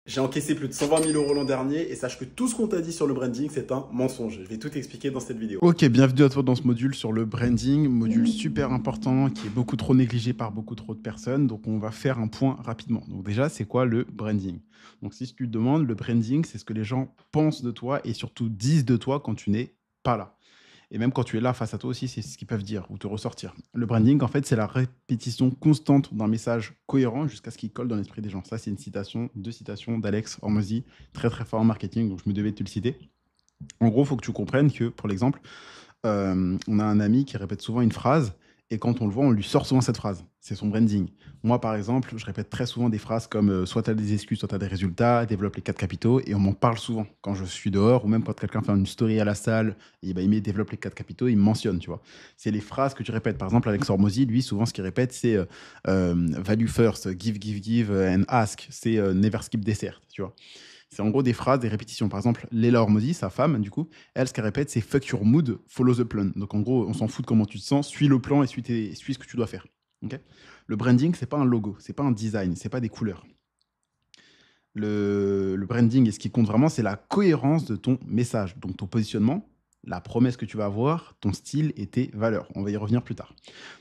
J'ai encaissé plus de 120 000 euros l'an dernier et sache que tout ce qu'on t'a dit sur le branding, c'est un mensonge. Je vais tout expliquer dans cette vidéo. Ok, bienvenue à toi dans ce module sur le branding, module super important qui est beaucoup trop négligé par beaucoup trop de personnes. Donc, on va faire un point rapidement. Donc, déjà, c'est quoi le branding? Donc, si tu te demandes, le branding, c'est ce que les gens pensent de toi et surtout disent de toi quand tu n'es pas là. Et même quand tu es là face à toi aussi, c'est ce qu'ils peuvent dire ou te ressortir. Le branding, en fait, c'est la répétition constante d'un message cohérent jusqu'à ce qu'il colle dans l'esprit des gens. Ça, c'est une citation, deux citations d'Alex Hormozy, très très fort en marketing, donc je me devais de te le citer. En gros, il faut que tu comprennes que, pour l'exemple, on a un ami qui répète souvent une phrase et quand on le voit, on lui sort souvent cette phrase. C'est son branding. Moi, par exemple, je répète très souvent des phrases comme soit tu as des excuses, soit tu as des résultats, développe les 4 capitaux et on m'en parle souvent quand je suis dehors ou même quand quelqu'un fait une story à la salle et bah, il met développe les 4 capitaux, il me mentionne, tu vois. C'est les phrases que tu répètes. Par exemple, Alex Hormozy, lui, souvent, ce qu'il répète, c'est value first, give, give, give and ask. C'est never skip dessert, tu vois. C'est en gros des phrases, des répétitions. Par exemple, Leila Hormozy, sa femme, du coup, elle, ce qu'elle répète, c'est fuck your mood, follow the plan. Donc en gros, on s'en fout de comment tu te sens, suis le plan et suis ce que tu dois faire. Ok. Le branding, c'est pas un logo, c'est pas un design, c'est pas des couleurs. Le branding, et ce qui compte vraiment, c'est la cohérence de ton message. Donc ton positionnement, la promesse que tu vas avoir, ton style et tes valeurs. On va y revenir plus tard.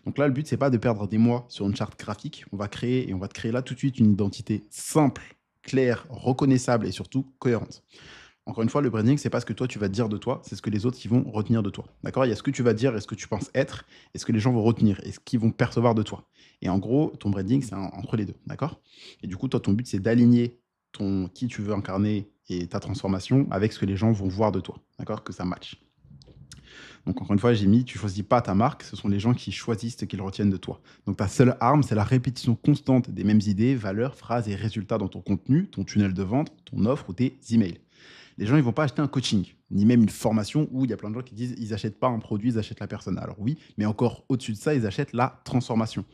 Donc là, le but, c'est pas de perdre des mois sur une charte graphique. On va te créer là tout de suite une identité simple, claire, reconnaissable et surtout cohérente. Encore une fois, le branding, c'est pas ce que toi tu vas dire de toi, c'est ce que les autres qui vont retenir de toi. D'accord? Il y a ce que tu vas dire et ce que tu penses être, et ce que les gens vont retenir, et ce qu'ils vont percevoir de toi. Et en gros, ton branding, c'est entre les deux. D'accord? Et du coup, toi, ton but, c'est d'aligner ton qui tu veux incarner et ta transformation avec ce que les gens vont voir de toi. D'accord? Que ça matche. Donc, encore une fois, j'ai mis, tu choisis pas ta marque, ce sont les gens qui choisissent ce qu'ils retiennent de toi. Donc, ta seule arme, c'est la répétition constante des mêmes idées, valeurs, phrases et résultats dans ton contenu, ton tunnel de vente, ton offre ou tes emails. Les gens, ils vont pas acheter un coaching, ni même une formation où il y a plein de gens qui disent ils achètent pas un produit, ils achètent la personne. Alors oui, mais encore au-dessus de ça, ils achètent la transformation.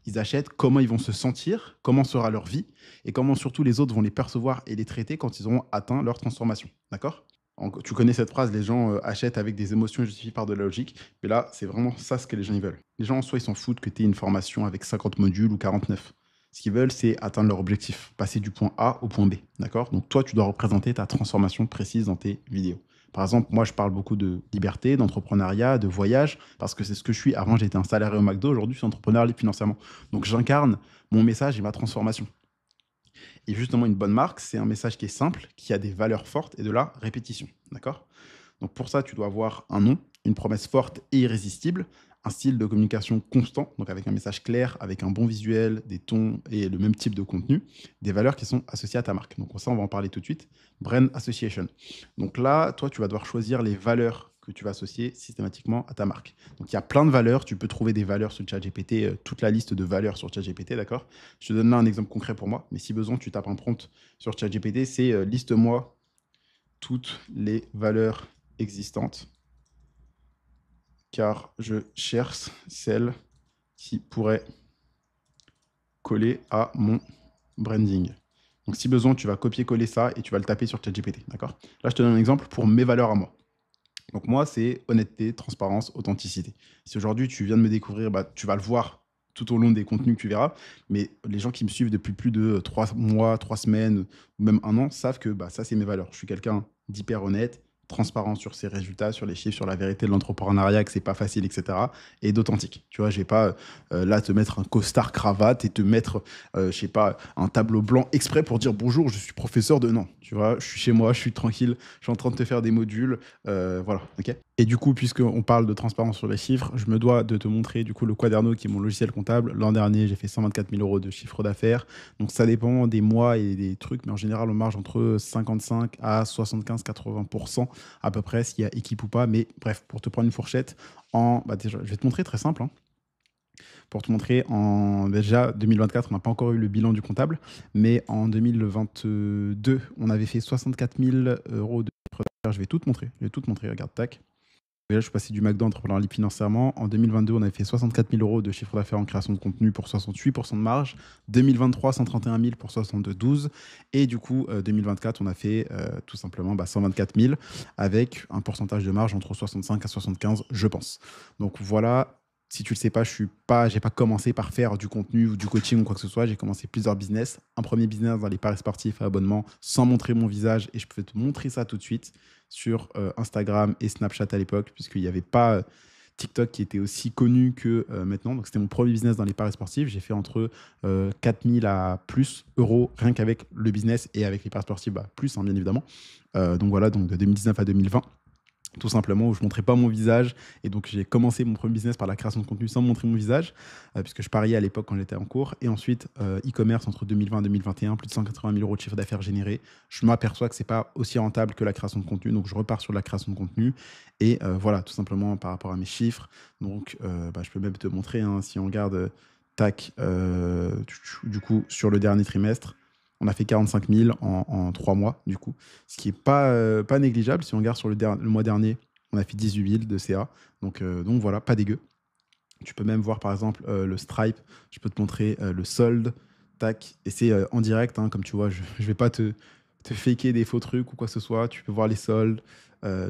Ils achètent comment ils vont se sentir, comment sera leur vie et comment surtout les autres vont les percevoir et les traiter quand ils auront atteint leur transformation. D'accord? Tu connais cette phrase, les gens achètent avec des émotions justifiées par de la logique. Mais là, c'est vraiment ça ce que les gens ils veulent. Les gens, en soi, ils s'en foutent que tu aies une formation avec 50 modules ou 49. Ce qu'ils veulent, c'est atteindre leur objectif, passer du point A au point B. D'accord? Donc toi, tu dois représenter ta transformation précise dans tes vidéos. Par exemple, moi, je parle beaucoup de liberté, d'entrepreneuriat, de voyage, parce que c'est ce que je suis. Avant, j'étais un salarié au McDo, aujourd'hui, je suis entrepreneur libre financièrement. Donc, j'incarne mon message et ma transformation. Et justement, une bonne marque, c'est un message qui est simple, qui a des valeurs fortes et de la répétition. D'accord? Donc pour ça, tu dois avoir un nom, une promesse forte et irrésistible, un style de communication constant, donc avec un message clair, avec un bon visuel, des tons et le même type de contenu, des valeurs qui sont associées à ta marque. Donc ça, on va en parler tout de suite. Brand Association. Donc là, toi, tu vas devoir choisir les valeurs que tu vas associer systématiquement à ta marque. Donc il y a plein de valeurs, tu peux trouver des valeurs sur ChatGPT, toute la liste de valeurs sur ChatGPT, d'accord? Je te donne là un exemple concret pour moi, mais si besoin, tu tapes un prompt sur ChatGPT, c'est liste-moi toutes les valeurs existantes, car je cherche celles qui pourraient coller à mon branding. Donc si besoin, tu vas copier-coller ça et tu vas le taper sur ChatGPT, d'accord? Là, je te donne un exemple pour mes valeurs à moi. Donc moi, c'est honnêteté, transparence, authenticité. Si aujourd'hui tu viens de me découvrir, bah, tu vas le voir tout au long des contenus que tu verras, mais les gens qui me suivent depuis plus de 3 mois, 3 semaines, ou même un an, savent que bah, ça, c'est mes valeurs. Je suis quelqu'un d'hyper honnête, transparent sur ses résultats, sur les chiffres, sur la vérité de l'entrepreneuriat, que c'est pas facile, etc. Et d'authentique. Tu vois, je vais pas là te mettre un costard cravate et te mettre, je sais pas, un tableau blanc exprès pour dire bonjour, je suis professeur de non. Tu vois, je suis chez moi, je suis tranquille, je suis en train de te faire des modules, voilà, ok. Et du coup, puisqu'on parle de transparence sur les chiffres, je me dois de te montrer du coup le Quaderno qui est mon logiciel comptable. L'an dernier, j'ai fait 124 000 euros de chiffre d'affaires. Donc ça dépend des mois et des trucs, mais en général, on marge entre 55 à 75-80% à peu près s'il y a équipe ou pas. Mais bref, pour te prendre une fourchette, bah déjà, je vais te montrer très simple, hein. Pour te montrer, déjà 2024, on n'a pas encore eu le bilan du comptable, mais en 2022, on avait fait 64 000 euros de chiffre d'affaires. Je vais tout te montrer, regarde, tac. Déjà, je suis passé du McDo entrepreneur libre financièrement. En 2022, on avait fait 64 000 euros de chiffre d'affaires en création de contenu pour 68% de marge. 2023, 131 000 pour 72. Et du coup, 2024, on a fait tout simplement 124 000 avec un pourcentage de marge entre 65 à 75, je pense. Donc voilà si tu le sais pas, j'ai pas commencé par faire du contenu ou du coaching ou quoi que ce soit. J'ai commencé plusieurs business. Un premier business dans les paris sportifs à abonnement sans montrer mon visage. Et je peux te montrer ça tout de suite sur Instagram et Snapchat à l'époque, puisqu'il n'y avait pas TikTok qui était aussi connu que maintenant. Donc, c'était mon premier business dans les paris sportifs. J'ai fait entre 4 000 à plus euros rien qu'avec le business et avec les paris sportifs, bah, plus, hein, bien évidemment. Donc, voilà, donc de 2019 à 2020. Tout simplement, où je ne montrais pas mon visage. Et donc, j'ai commencé mon premier business par la création de contenu sans montrer mon visage, puisque je pariais à l'époque quand j'étais en cours. Et ensuite, e-commerce entre 2020 et 2021, plus de 180 000 euros de chiffre d'affaires généré. Je m'aperçois que ce n'est pas aussi rentable que la création de contenu. Donc, je repars sur la création de contenu. Et voilà, tout simplement par rapport à mes chiffres. Donc, je peux même te montrer, hein, si on regarde, tac, du coup, sur le dernier trimestre, on a fait 45 000 en 3 mois, du coup. Ce qui n'est pas négligeable. Si on regarde sur le mois dernier, on a fait 18 000 de CA. Donc voilà, pas dégueu. Tu peux même voir, par exemple, le Stripe. Je peux te montrer le solde. Tac. Et c'est en direct, hein, comme tu vois. Je ne vais pas te faker des faux trucs ou quoi que ce soit. Tu peux voir les soldes.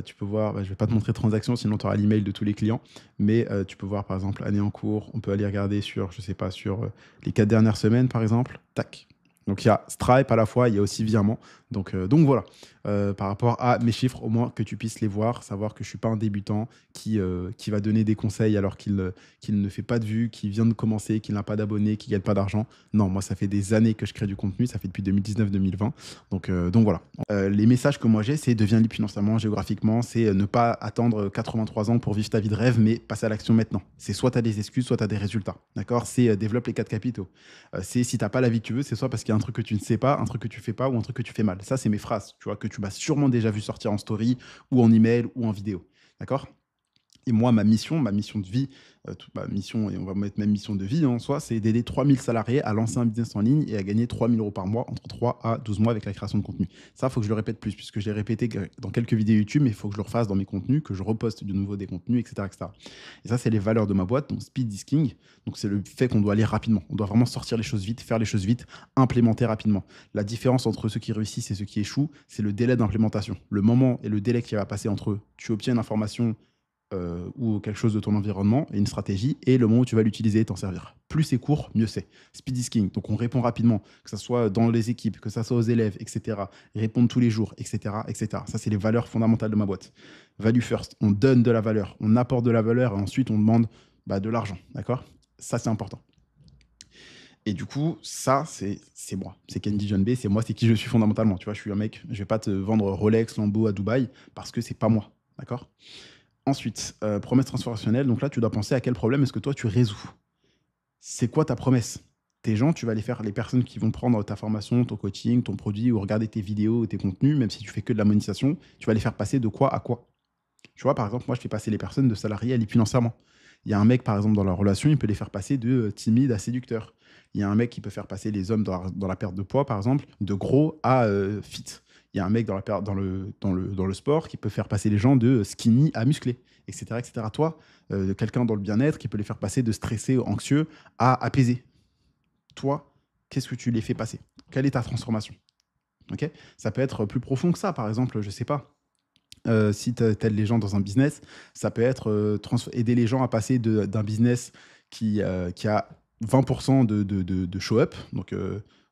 Tu peux voir, je ne vais pas te montrer transactions, sinon tu auras l'email de tous les clients. Mais tu peux voir, par exemple, année en cours. On peut aller regarder sur, je sais pas, sur les 4 dernières semaines, par exemple. Tac. Donc, il y a Stripe à la fois, il y a aussi virement. Donc voilà, par rapport à mes chiffres, au moins que tu puisses les voir, savoir que je ne suis pas un débutant qui va donner des conseils alors qu'il ne fait pas de vues, qui vient de commencer, qui n'a pas d'abonnés, qui ne gagne pas d'argent. Non, moi, ça fait des années que je crée du contenu, ça fait depuis 2019-2020. Donc voilà. Les messages que moi j'ai, c'est deviens libre financièrement, géographiquement, c'est ne pas attendre 83 ans pour vivre ta vie de rêve, mais passer à l'action maintenant. C'est soit tu as des excuses, soit tu as des résultats. D'accord. C'est développe les 4 capitaux. C'est si tu n'as pas la vie que tu veux, c'est soit parce qu'il y a un truc que tu ne sais pas, un truc que tu fais pas ou un truc que tu fais mal. Ça, c'est mes phrases, tu vois, que tu m'as sûrement déjà vu sortir en story ou en email ou en vidéo. D'accord. Et moi, ma mission de vie, ma mission, et on va mettre même mission de vie en soi, c'est d'aider 3000 salariés à lancer un business en ligne et à gagner 3000 euros par mois entre 3 à 12 mois avec la création de contenu. Ça, il faut que je le répète plus, puisque je l'ai répété dans quelques vidéos YouTube, mais il faut que je le refasse dans mes contenus, que je reposte de nouveau des contenus, etc., etc. Et ça, c'est les valeurs de ma boîte, donc Speed is King. Donc, c'est le fait qu'on doit aller rapidement. On doit vraiment sortir les choses vite, faire les choses vite, implémenter rapidement. La différence entre ceux qui réussissent et ceux qui échouent, c'est le délai d'implémentation. Le moment et le délai qui va passer entre eux. Tu obtiens une information ou quelque chose de ton environnement et une stratégie, et le moment où tu vas l'utiliser et t'en servir. Plus c'est court, mieux c'est. Speed is king. Donc on répond rapidement, que ce soit dans les équipes, que ce soit aux élèves, etc. Répondre tous les jours, etc. etc. Ça, c'est les valeurs fondamentales de ma boîte. Value first. On donne de la valeur, on apporte de la valeur et ensuite on demande de l'argent. D'accord. Ça, c'est important. Et du coup, ça, c'est moi. C'est Kendy John B. C'est moi, c'est qui je suis fondamentalement. Tu vois, je suis un mec, je vais pas te vendre Rolex, Lambo à Dubaï parce que c'est pas moi. D'accord. Ensuite, promesse transformationnelle. Donc là, tu dois penser à quel problème est-ce que toi, tu résous. C'est quoi ta promesse? Tes gens, tu vas les faire, les personnes qui vont prendre ta formation, ton coaching, ton produit ou regarder tes vidéos, tes contenus, même si tu fais que de la monétisation, tu vas les faire passer de quoi à quoi? Tu vois, par exemple, moi, je fais passer les personnes de salariés à libre financièrement. Il y a un mec, par exemple, dans leur relation, il peut les faire passer de timide à séducteur. Il y a un mec qui peut faire passer les hommes dans la perte de poids, par exemple, de gros à fit. Il y a un mec dans le sport qui peut faire passer les gens de skinny à musclé, etc. etc. Toi, quelqu'un dans le bien-être qui peut les faire passer de stressé ou anxieux à apaisé. Toi, qu'est-ce que tu les fais passer? Quelle est ta transformation? Okay. Ça peut être plus profond que ça. Par exemple, je ne sais pas. Si tu aides les gens dans un business, ça peut être aider les gens à passer d'un business qui a 20% de show-up, donc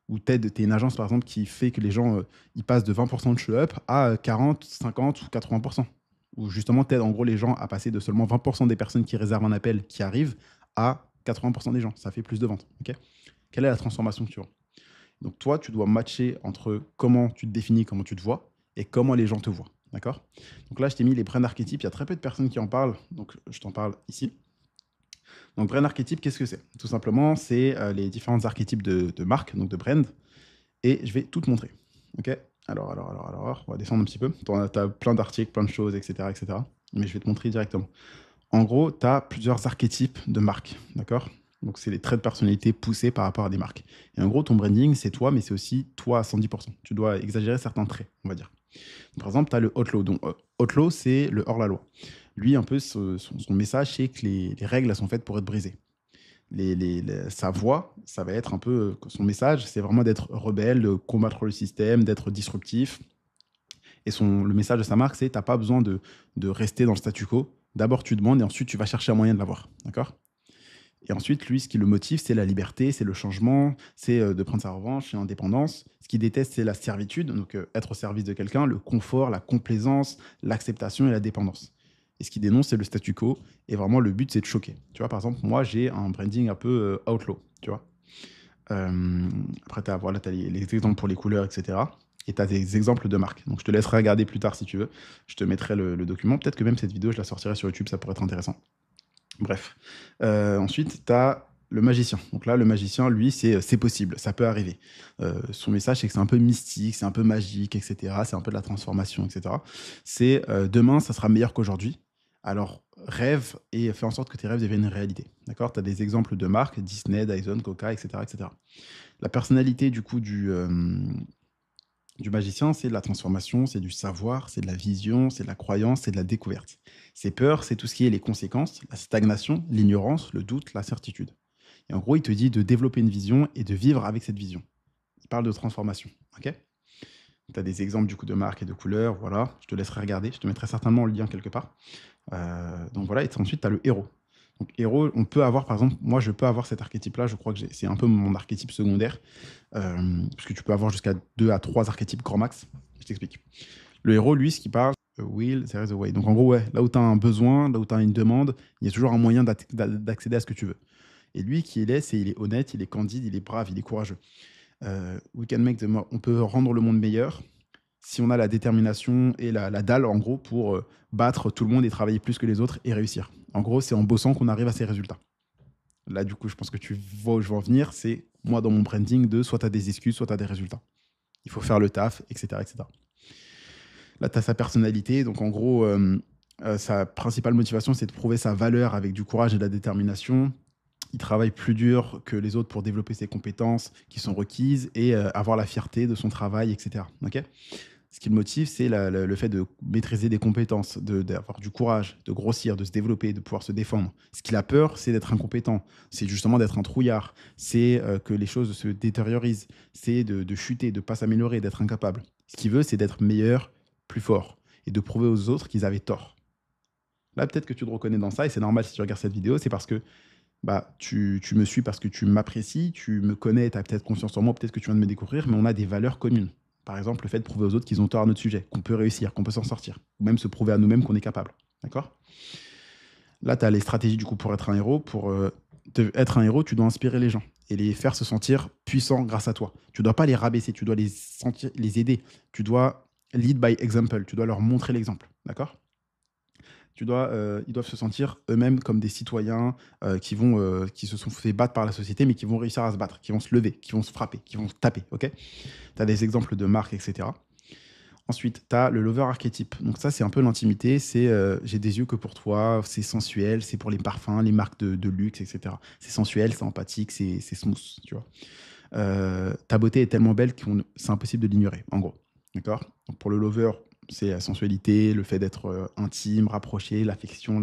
où tu es une agence par exemple qui fait que les gens ils passent de 20% de show-up à 40, 50 ou 80%. Où justement tu aides en gros les gens à passer de seulement 20% des personnes qui réservent un appel qui arrivent à 80% des gens. Ça fait plus de ventes. Okay. Quelle est la transformation que tu vois? Donc toi, tu dois matcher entre comment tu te définis, comment tu te vois et comment les gens te voient. D'accord. Donc là, je t'ai mis les brand archétypes. Il y a très peu de personnes qui en parlent, donc je t'en parle ici. Donc, brand archétype, qu'est-ce que c'est? Tout simplement, c'est les différents archétypes de marque, donc de brand. Et je vais tout te montrer. OK. Alors, on va descendre un petit peu. Tu as plein d'articles, plein de choses, etc., etc. Mais je vais te montrer directement. En gros, tu as plusieurs archétypes de marque. D'accord. Donc, c'est les traits de personnalité poussés par rapport à des marques. Et en gros, ton branding, c'est toi, mais c'est aussi toi à 110%. Tu dois exagérer certains traits, on va dire. Par exemple, tu as le outlaw. Donc, outlaw, c'est le hors-la-loi. Lui, un peu, son message, c'est que les règles, elles sont faites pour être brisées. Sa voix, ça va être un peu... son message, c'est vraiment d'être rebelle, de combattre le système, d'être disruptif. Et le message de sa marque, c'est tu n'as pas besoin de rester dans le statu quo. D'abord, tu demandes et ensuite, tu vas chercher un moyen de l'avoir. D'accord. Et ensuite, lui, ce qui le motive, c'est la liberté, c'est le changement, c'est de prendre sa revanche, c'est l'indépendance. Ce qu'il déteste, c'est la servitude, donc être au service de quelqu'un, le confort, la complaisance, l'acceptation et la dépendance. Et ce qu'il dénonce, c'est le statu quo. Et vraiment, le but, c'est de choquer. Tu vois, par exemple, moi, j'ai un branding un peu outlaw, tu vois. Euh, Après, tu as, voilà, t'as les exemples pour les couleurs, etc. Et tu as des exemples de marques. Donc, je te laisserai regarder plus tard si tu veux. Je te mettrai le document. Peut-être que même cette vidéo, je la sortirai sur YouTube, ça pourrait être intéressant. Bref. Ensuite, tu as le magicien. Donc là, le magicien, lui, c'est possible, ça peut arriver. Son message, c'est que c'est un peu mystique, c'est un peu magique, etc. C'est un peu de la transformation, etc. C'est demain, ça sera meilleur qu'aujourd'hui. Alors, rêve et fais en sorte que tes rêves deviennent une réalité. D'accord? Tu as des exemples de marques, Disney, Dyson, Coca, etc., etc. La personnalité, du coup, du magicien, c'est de la transformation, c'est du savoir, c'est de la vision, c'est de la croyance, c'est de la découverte. Ses peurs, c'est tout ce qui est les conséquences, la stagnation, l'ignorance, le doute, la certitude. Et en gros, il te dit de développer une vision et de vivre avec cette vision. Il parle de transformation. Ok? Tu as des exemples du coup de marques et de couleurs, voilà. Je te laisserai regarder, je te mettrai certainement le lien quelque part. Donc voilà, et ensuite tu as le héros. Donc héros, on peut avoir, par exemple, moi je peux avoir cet archétype-là, je crois que c'est un peu mon archétype secondaire, parce que tu peux avoir jusqu'à 2 à 3 archétypes grand max. Je t'explique. Le héros, lui, ce qui parle, will, there is a way. Donc en gros, ouais, là où tu as un besoin, là où tu as une demande, il y a toujours un moyen d'accéder à ce que tu veux. Et lui, qui il est, c'est il est honnête, il est candide, il est brave, il est courageux. On peut rendre le monde meilleur si on a la détermination et la dalle, en gros, pour battre tout le monde et travailler plus que les autres et réussir. En gros, c'est en bossant qu'on arrive à ces résultats. Là, du coup, je pense que tu vois où je veux en venir. C'est moi, dans mon branding, de soit tu as des excuses, soit tu as des résultats. Il faut faire le taf, etc. etc. Là, tu as sa personnalité. Donc, en gros, sa principale motivation, c'est de prouver sa valeur avec du courage et de la détermination. Il travaille plus dur que les autres pour développer ses compétences qui sont requises et avoir la fierté de son travail, etc. Ok? Ce qui le motive, c'est le fait de maîtriser des compétences, d'avoir du courage, de grossir, de se développer, de pouvoir se défendre. Ce qu'il a peur, c'est d'être incompétent, c'est justement d'être un trouillard, c'est que les choses se détériorisent, c'est de chuter, de ne pas s'améliorer, d'être incapable. Ce qu'il veut, c'est d'être meilleur, plus fort, et de prouver aux autres qu'ils avaient tort. Là, peut-être que tu te reconnais dans ça, et c'est normal si tu regardes cette vidéo, c'est parce que bah, tu me suis parce que tu m'apprécies, tu me connais, tu as peut-être confiance en moi, peut-être que tu viens de me découvrir, mais on a des valeurs communes. Par exemple, le fait de prouver aux autres qu'ils ont tort à notre sujet, qu'on peut réussir, qu'on peut s'en sortir, ou même se prouver à nous-mêmes qu'on est capable. D'accord? Là, tu as les stratégies du coup pour être un héros. Pour être un héros, tu dois inspirer les gens et les faire se sentir puissants grâce à toi. Tu ne dois pas les rabaisser, tu dois les aider. Tu dois lead by example, tu dois leur montrer l'exemple. D'accord? Ils doivent se sentir eux-mêmes comme des citoyens qui se sont fait battre par la société, mais qui vont réussir à se battre, qui vont se lever, qui vont se frapper, qui vont se taper. Ok? Tu as des exemples de marques, etc. Ensuite, tu as le lover archétype. Donc ça, c'est un peu l'intimité. C'est j'ai des yeux que pour toi, c'est sensuel, c'est pour les parfums, les marques de luxe, etc. C'est sensuel, c'est empathique, c'est smooth, tu vois. Ta beauté est tellement belle que c'est impossible de l'ignorer, en gros. D'accord? Donc pour le lover, c'est la sensualité, le fait d'être intime, rapproché, l'affection,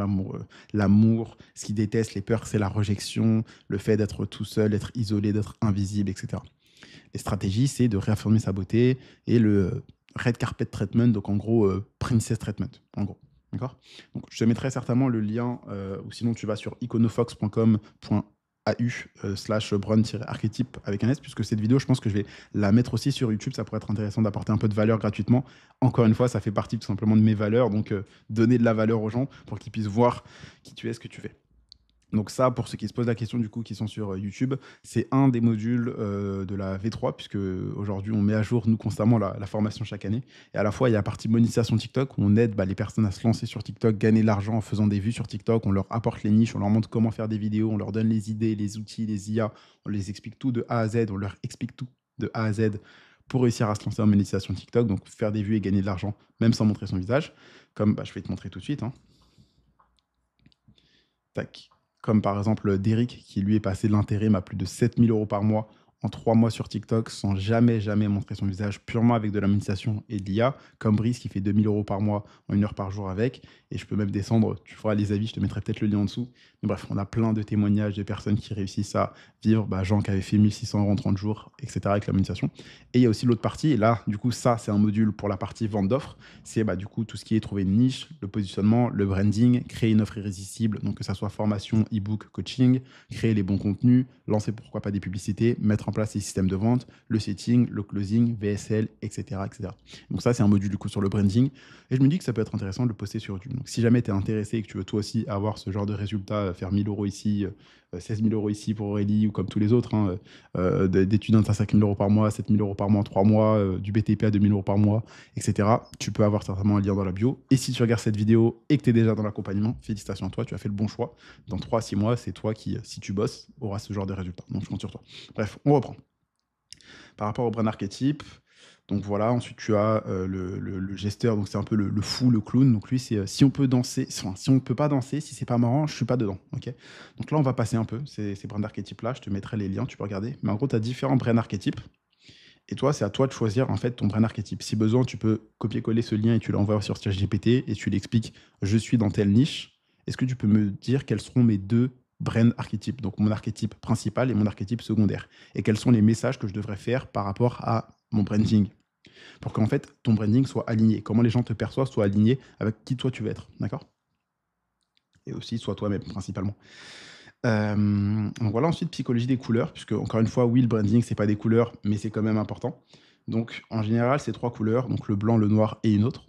l'amour. Ce qu'il déteste, les peurs, c'est la rejection, le fait d'être tout seul, d'être isolé, d'être invisible, etc. Les stratégies, c'est de réaffirmer sa beauté et le red carpet treatment, donc en gros, princess treatment, en gros. D'accord? Donc, je te mettrai certainement le lien, ou sinon tu vas sur iconofox.com.au/brun-archétype avec un S, puisque cette vidéo, je pense que je vais la mettre aussi sur YouTube. Ça pourrait être intéressant d'apporter un peu de valeur gratuitement. Encore une fois, ça fait partie tout simplement de mes valeurs, donc donner de la valeur aux gens pour qu'ils puissent voir qui tu es, ce que tu fais. Donc ça, pour ceux qui se posent la question du coup, qui sont sur YouTube, c'est un des modules de la V3, puisque aujourd'hui on met à jour nous constamment la formation chaque année. Et à la fois il y a la partie monétisation TikTok où on aide les personnes à se lancer sur TikTok, gagner de l'argent en faisant des vues sur TikTok, on leur apporte les niches, on leur montre comment faire des vidéos, on leur donne les idées, les outils, les IA, on les explique tout de A à Z, on leur explique tout de A à Z pour réussir à se lancer en monétisation TikTok, donc faire des vues et gagner de l'argent même sans montrer son visage, comme je vais te montrer tout de suite. Hein. Tac. Comme par exemple Derrick, qui lui est passé de l'intérim à plus de 7 000 € par mois en 3 mois sur TikTok sans jamais montrer son visage, purement avec de la monétisation et de l'IA, comme Brice qui fait 2000 euros par mois en 1 heure par jour avec. Et je peux même descendre, tu feras les avis, je te mettrai peut-être le lien en dessous. Mais bref, on a plein de témoignages de personnes qui réussissent à vivre, Jean qui avait fait 1600 euros en 30 jours, etc. avec la monétisation. Et il y a aussi l'autre partie, et là, du coup, ça, c'est un module pour la partie vente d'offres. C'est du coup tout ce qui est trouver une niche, le positionnement, le branding, créer une offre irrésistible, donc que ça soit formation, e-book, coaching, créer les bons contenus, lancer pourquoi pas des publicités, mettre en place les systèmes de vente, le setting, le closing, VSL, etc. etc. Donc ça, c'est un module du coup sur le branding. Et je me dis que ça peut être intéressant de le poster sur YouTube. Donc si jamais tu es intéressé et que tu veux toi aussi avoir ce genre de résultat, faire 1000 euros ici, 16 000 euros ici pour Aurélie ou comme tous les autres, hein, d'étudiants à 5 000 euros par mois, 7 000 euros par mois en 3 mois, du BTP à 2 000 euros par mois, etc. Tu peux avoir certainement un lien dans la bio. Et si tu regardes cette vidéo et que tu es déjà dans l'accompagnement, félicitations à toi, tu as fait le bon choix. Dans 3 à 6 mois, c'est toi qui, si tu bosses, auras ce genre de résultats. Donc je compte sur toi. Bref, on reprend. Par rapport au brand archétype, donc voilà, ensuite tu as le gesteur, donc c'est un peu le fou, le clown. Donc lui, c'est si on peut danser, enfin, si on ne peut pas danser, si c'est pas marrant, je suis pas dedans. Ok. Donc là, on va passer un peu ces brand archétypes-là. Je te mettrai les liens, tu peux regarder. Mais en gros, tu as différents brand archétypes. Et toi, c'est à toi de choisir en fait ton brand archétype. Si besoin, tu peux copier-coller ce lien et tu l'envoies sur ChatGPT et tu l'expliques, je suis dans telle niche. Est-ce que tu peux me dire quels seront mes deux brand archétypes, donc mon archétype principal et mon archétype secondaire, et quels sont les messages que je devrais faire par rapport à mon branding, pour qu'en fait ton branding soit aligné, comment les gens te perçoivent soit aligné avec qui toi tu veux être, d'accord? Et aussi soit toi-même principalement. Donc voilà, ensuite psychologie des couleurs, puisque encore une fois, oui, le branding c'est pas des couleurs, mais c'est quand même important. Donc en général, c'est 3 couleurs, donc le blanc, le noir et une autre.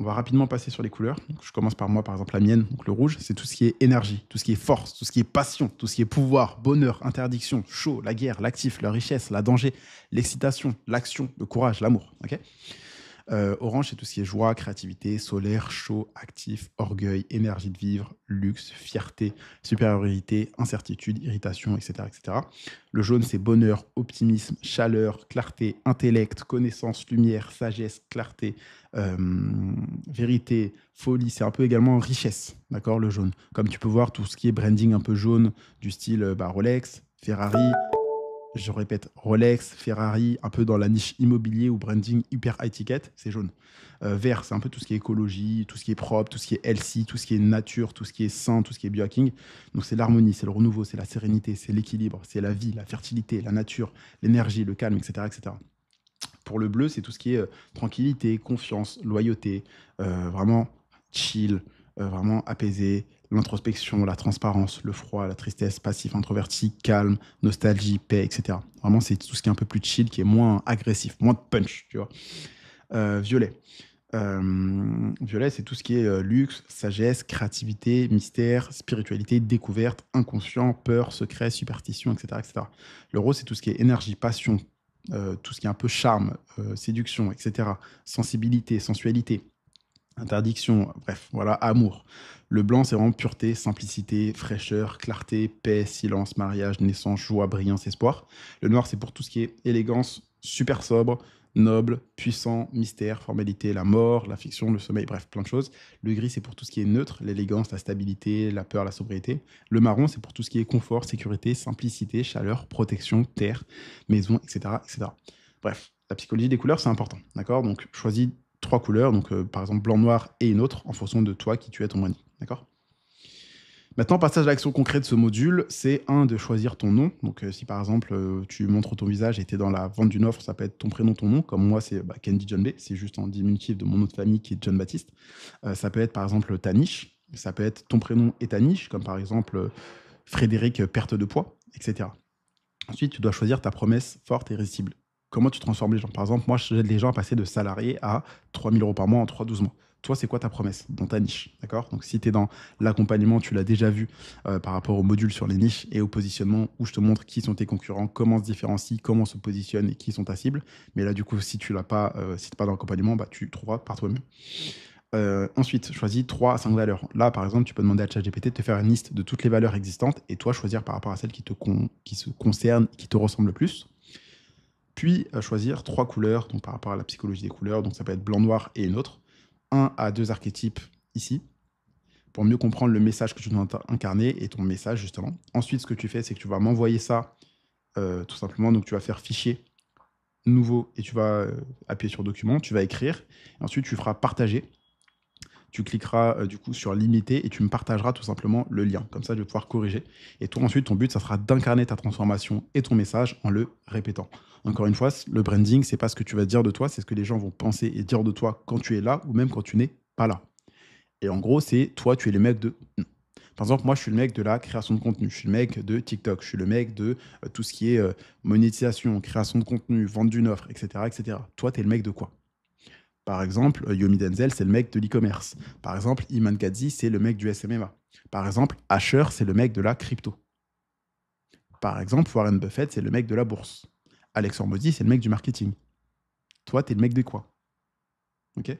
On va rapidement passer sur les couleurs. Donc, je commence par moi, par exemple la mienne. Donc le rouge, c'est tout ce qui est énergie, tout ce qui est force, tout ce qui est passion, tout ce qui est pouvoir, bonheur, interdiction, chaud, la guerre, l'actif, la richesse, la danger, l'excitation, l'action, le courage, l'amour. Ok. Orange, c'est tout ce qui est joie, créativité, solaire, chaud, actif, orgueil, énergie de vivre, luxe, fierté, supériorité, incertitude, irritation, etc., etc. Le jaune, c'est bonheur, optimisme, chaleur, clarté, intellect, connaissance, lumière, sagesse, clarté, euh, vérité, folie. C'est un peu également richesse, d'accord, le jaune. Comme tu peux voir, tout ce qui est branding un peu jaune, du style Rolex, Ferrari, je répète, Rolex, Ferrari, un peu dans la niche immobilier ou branding hyper high ticket, c'est jaune. Vert, c'est un peu tout ce qui est écologie, tout ce qui est propre, tout ce qui est healthy, tout ce qui est nature, tout ce qui est sain, tout ce qui est biohacking. Donc c'est l'harmonie, c'est le renouveau, c'est la sérénité, c'est l'équilibre, c'est la vie, la fertilité, la nature, l'énergie, le calme, etc., etc. Pour le bleu, c'est tout ce qui est tranquillité, confiance, loyauté, vraiment chill, vraiment apaisé, l'introspection, la transparence, le froid, la tristesse, passif, introverti, calme, nostalgie, paix, etc. Vraiment, c'est tout ce qui est un peu plus chill, qui est moins agressif, moins de punch, tu vois. Violet. Violet, c'est tout ce qui est luxe, sagesse, créativité, mystère, spiritualité, découverte, inconscient, peur, secret, superstition, etc., etc. Le rose, c'est tout ce qui est énergie, passion, tout ce qui est un peu charme, séduction, etc. Sensibilité, sensualité, interdiction, bref, voilà, amour. Le blanc, c'est vraiment pureté, simplicité, fraîcheur, clarté, paix, silence, mariage, naissance, joie, brillance, espoir. Le noir, c'est pour tout ce qui est élégance, super sobre, noble, puissant, mystère, formalité, la mort, la fiction, le sommeil, bref, plein de choses. Le gris, c'est pour tout ce qui est neutre, l'élégance, la stabilité, la peur, la sobriété. Le marron, c'est pour tout ce qui est confort, sécurité, simplicité, chaleur, protection, terre, maison, etc., etc. Bref, la psychologie des couleurs, c'est important, d'accord? Donc, choisis 3 couleurs, donc par exemple blanc, noir et une autre, en fonction de toi qui tu es ton branding, d'accord? Maintenant, passage à l'action concrète de ce module, c'est de choisir ton nom. Donc, si par exemple, tu montres ton visage et tu es dans la vente d'une offre, ça peut être ton prénom, ton nom. Comme moi, c'est Candy John B. C'est juste en diminutif de mon nom de famille qui est John Baptiste. Ça peut être par exemple ta niche. Ça peut être ton prénom et ta niche, comme par exemple Frédéric perte de poids, etc. Ensuite, tu dois choisir ta promesse forte et irrésistible. Comment tu transformes les gens? Par exemple, moi, j'aide les gens à passer de salarié à 3 000 euros par mois en 3-12 mois. Toi, c'est quoi ta promesse dans ta niche? D'accord. Donc, si tu es dans l'accompagnement, tu l'as déjà vu par rapport au module sur les niches et au positionnement où je te montre qui sont tes concurrents, comment on se différencie, comment on se positionne et qui sont ta cible. Mais là, du coup, si tu l'as pas, si tu n'es pas dans l'accompagnement, tu trouveras par toi-même. Ensuite, choisis 3 à 5 valeurs. Là, par exemple, tu peux demander à ChatGPT de te faire une liste de toutes les valeurs existantes et toi, choisir par rapport à celles qui se concernent, qui te ressemblent le plus. Puis, choisir 3 couleurs, donc par rapport à la psychologie des couleurs. Donc, ça peut être blanc, noir et une autre. 1 à 2 archétypes ici, pour mieux comprendre le message que tu dois incarner et ton message, justement. Ensuite, ce que tu fais, c'est que tu vas m'envoyer ça tout simplement. Donc, tu vas faire fichier nouveau et tu vas appuyer sur document, tu vas écrire. Et ensuite, tu feras partager. Tu cliqueras du coup sur limiter et tu me partageras tout simplement le lien. Comme ça, je vais pouvoir corriger. Et toi, ensuite, ton but, ça sera d'incarner ta transformation et ton message en le répétant. Encore une fois, le branding, c'est pas ce que tu vas dire de toi, c'est ce que les gens vont penser et dire de toi quand tu es là ou même quand tu n'es pas là. Et en gros, c'est toi, tu es le mec de... Par exemple, moi, je suis le mec de la création de contenu. Je suis le mec de TikTok. Je suis le mec de tout ce qui est monétisation, création de contenu, vente d'une offre, etc., etc. Toi, tu es le mec de quoi? Par exemple, Yomi Denzel, c'est le mec de l'e-commerce. Par exemple, Iman Kadzi, c'est le mec du SMMA. Par exemple, Asher, c'est le mec de la crypto. Par exemple, Warren Buffett, c'est le mec de la bourse. Alex Hormozy, c'est le mec du marketing. Toi, tu es le mec de quoi? Ok?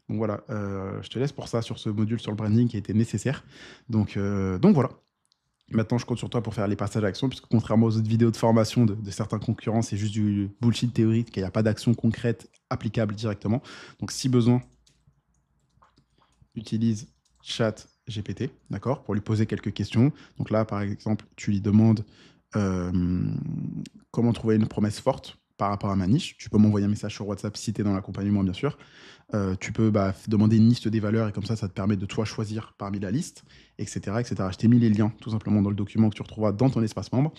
Donc voilà, je te laisse pour ça sur ce module sur le branding qui a été nécessaire. Donc voilà. Maintenant, je compte sur toi pour faire les passages à l'action, puisque contrairement aux autres vidéos de formation de certains concurrents, c'est juste du bullshit théorique, qu'il n'y a pas d'action concrète applicable directement. Donc si besoin, utilise chat GPT, d'accord, pour lui poser quelques questions. Donc là, par exemple, tu lui demandes comment trouver une promesse forte par rapport à ma niche. Tu peux m'envoyer un message sur WhatsApp si tu es dans l'accompagnement, bien sûr. Tu peux demander une liste des valeurs et comme ça te permet de toi choisir parmi la liste, etc., etc. Je t'ai mis les liens tout simplement dans le document que tu retrouveras dans ton espace membre.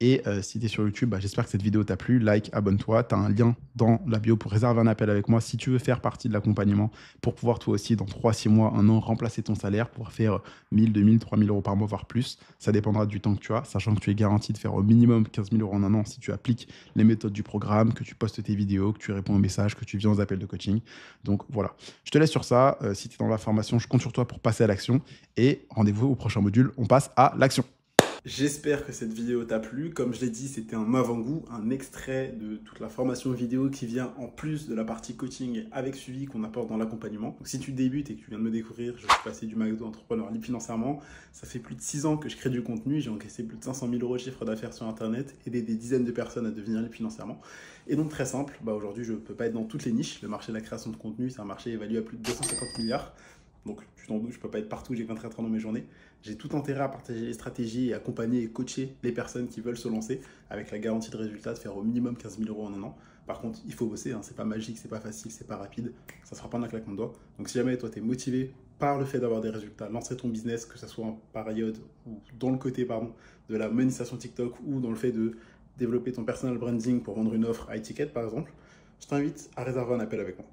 Et si tu es sur YouTube, j'espère que cette vidéo t'a plu. Like, abonne-toi. Tu as un lien dans la bio pour réserver un appel avec moi si tu veux faire partie de l'accompagnement pour pouvoir toi aussi, dans 3, 6 mois, 1 an, remplacer ton salaire, pour faire 1000, 2000, 3000 euros par mois, voire plus. Ça dépendra du temps que tu as, sachant que tu es garanti de faire au minimum 15 000 euros en 1 an si tu appliques les méthodes du programme, que tu postes tes vidéos, que tu réponds aux messages, que tu viens aux appels de coaching. Donc voilà. Je te laisse sur ça. Si tu es dans la formation, je compte sur toi pour passer à l'action. Et rendez-vous au prochain module. On passe à l'action. J'espère que cette vidéo t'a plu. Comme je l'ai dit, c'était un avant-goût, un extrait de toute la formation vidéo qui vient en plus de la partie coaching avec suivi qu'on apporte dans l'accompagnement. Donc si tu débutes et que tu viens de me découvrir, je suis passé du McDo entrepreneur libre financièrement. Ça fait plus de 6 ans que je crée du contenu. J'ai encaissé plus de 500 000 euros de chiffre d'affaires sur Internet, aidé des dizaines de personnes à devenir libres financièrement. Et donc très simple, aujourd'hui je ne peux pas être dans toutes les niches. Le marché de la création de contenu, c'est un marché évalué à plus de 250 milliards. Donc tu t'en doutes, je ne peux pas être partout, j'ai 24 heures dans mes journées. J'ai tout intérêt à partager les stratégies et accompagner et coacher les personnes qui veulent se lancer avec la garantie de résultat de faire au minimum 15 000 euros en 1 an. Par contre, il faut bosser, c'est pas magique, c'est pas facile, c'est pas rapide, ça se fera pas en un claquement de doigts. Donc si jamais toi tu es motivé par le fait d'avoir des résultats, lancer ton business, que ce soit en période ou dans le côté de la monétisation TikTok ou dans le fait de développer ton personal branding pour vendre une offre à étiquette par exemple, je t'invite à réserver un appel avec moi.